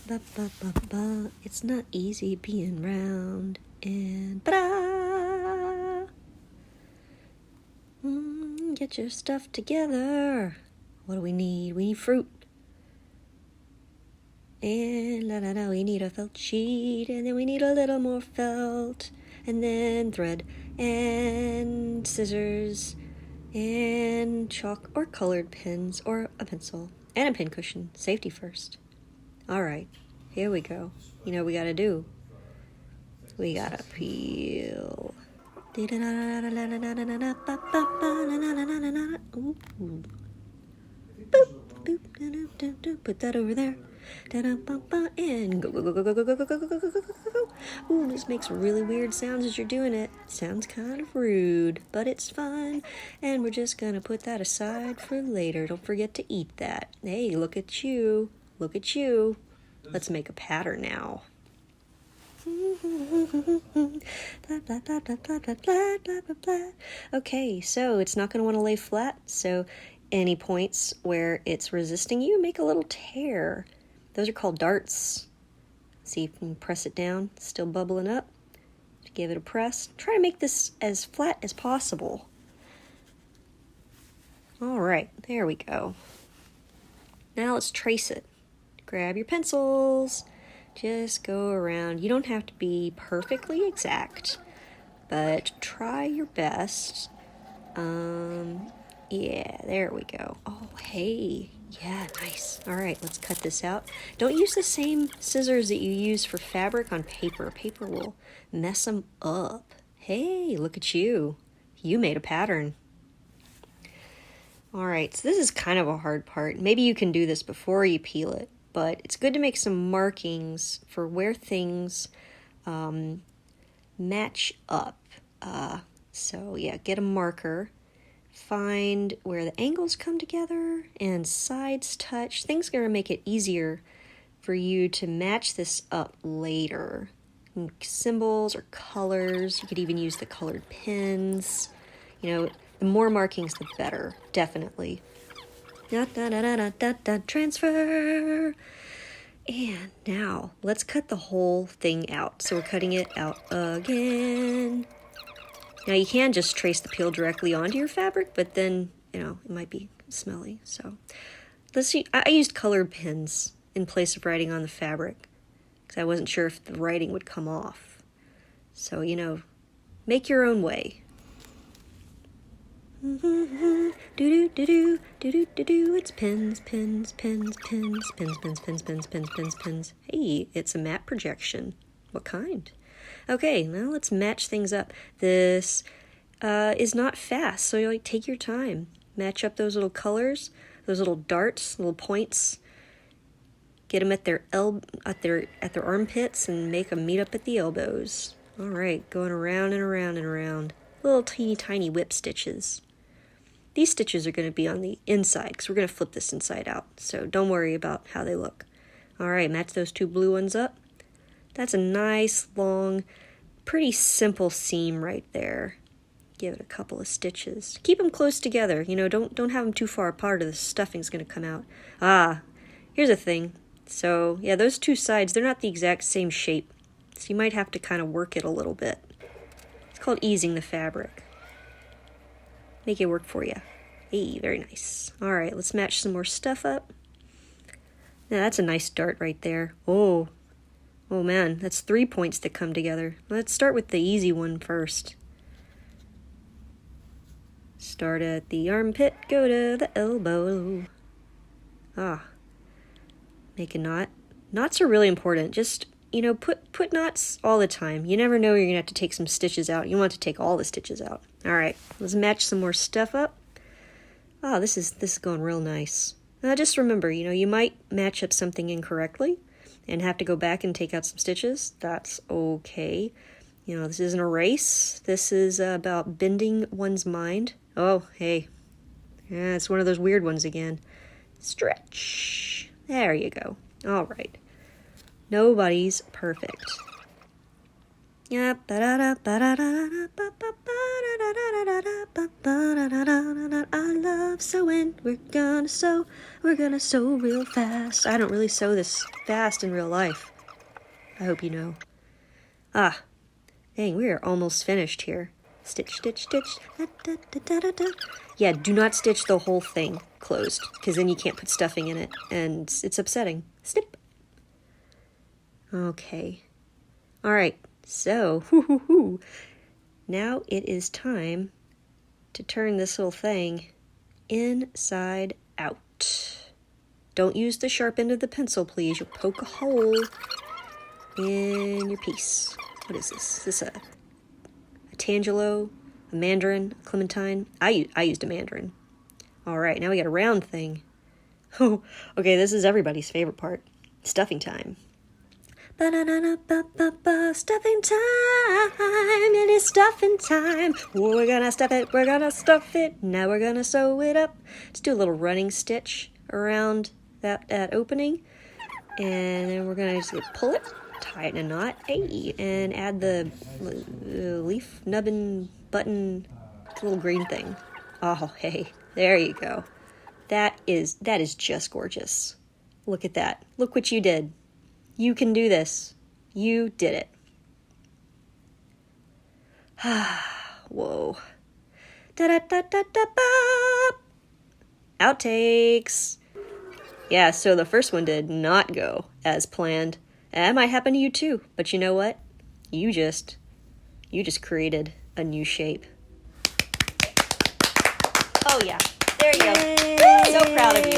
Ba, ba, ba, ba. It's not easy being round and ba-da! Get your stuff together. What do we need? We need fruit. And we need a felt sheet, and then we need a little more felt, and then thread, and scissors, and chalk or colored pens, or a pencil, and a pincushion. Safety first. Alright, here we go. You know what we gotta do? We gotta peel. Ooh. Boop, boop, put that over there. And go, go, go, go, go, go, go, go, go, go, go, go, go. Ooh, this makes really weird sounds as you're doing it. Sounds kind of rude, but it's fun. And we're just gonna put that aside for later. Don't forget to eat that. Hey, look at you. Look at you. Let's make a pattern now. Okay, so it's not going to want to lay flat, so any points where it's resisting you, make a little tear. Those are called darts. See if you can press it down, still bubbling up. Give it a press. Try to make this as flat as possible. All right, there we go. Now let's trace it. Grab your pencils. Just go around. You don't have to be perfectly exact, but try your best. Yeah, there we go. Oh, hey. Yeah, nice. All right, let's cut this out. Don't use the same scissors that you use for fabric on paper. Paper will mess them up. Hey, look at you. You made a pattern. All right, so this is kind of a hard part. Maybe you can do this before you peel it, but it's good to make some markings for where things match up. So yeah, get a marker. Find where the angles come together and sides touch. Things are going to make it easier for you to match this up later. Symbols or colors. You could even use the colored pins. You know, the more markings, the better. Definitely. Transfer. And now let's cut the whole thing out. So we're cutting it out again. Now you can just trace the peel directly onto your fabric, but then, you know, it might be smelly. So let's see. I used colored pins in place of writing on the fabric because I wasn't sure if the writing would come off. So, you know, make your own way. Do do do do do do do do. It's pins, pins, pins, pins, pins, pins, pins, pins, pins, pins, pins. Hey, it's a matte projection. What kind? Okay, now let's match things up. This is not fast, so you take your time. Match up those little colors, those little darts, little points. Get them at their armpits and make them meet up at the elbows. All right, going around and around and around. Little teeny tiny whip stitches. These stitches are going to be on the inside because we're going to flip this inside out. So don't worry about how they look. All right, match those two blue ones up. That's a nice, long, pretty simple seam right there. Give it a couple of stitches. Keep them close together. You know, don't have them too far apart or the stuffing's going to come out. Ah, here's a thing. So, yeah, those two sides, they're not the exact same shape. So you might have to kind of work it a little bit. It's called easing the fabric. Make it work for you. Hey, very nice. All right, let's match some more stuff up. Now, that's a nice dart right there. Oh man, that's 3 points that come together. Let's start with the easy one first. Start at the armpit, go to the elbow. Make a knot. Knots are really important. Just, you know, put knots all the time. You never know, you're going to have to take some stitches out. You want to take all the stitches out. All right, let's match some more stuff up. Oh, this is going real nice. Now just remember, you know, you might match up something incorrectly and have to go back and take out some stitches. That's okay. You know, this isn't a race. This is about bending one's mind. Oh, hey. Yeah, it's one of those weird ones again. Stretch. There you go. All right. Nobody's perfect. Yep. I love sewing. We're gonna sew real fast. I don't really sew this fast in real life. I hope you know. Ah, dang, we are almost finished here. Stitch, stitch, stitch. Yeah, do not stitch the whole thing closed, because then you can't put stuffing in it, and it's upsetting. Snip. Okay. All right, so now it is time to turn this little thing inside out. Don't use the sharp end of the pencil, please. You'll poke a hole in your piece. What is this? Is this a tangelo, a mandarin, a clementine? I used a mandarin. All right, now we got a round thing. Oh, okay, this is everybody's favorite part. Stuffing time. Stuffing time, it is stuffing time. We're gonna stuff it, we're gonna stuff it. Now we're gonna sew it up. Let's do a little running stitch around that opening. And then we're gonna just pull it, tie it in a knot, and add the leaf, nubbin, button, little green thing. Oh, hey, there you go. That is just gorgeous. Look at that. Look what you did. You can do this. You did it. Whoa. Da-da-da-da-da-ba. Outtakes. Yeah, so the first one did not go as planned. That might happen to you too, but you know what? You just created a new shape. Oh yeah, there you go. So proud of you.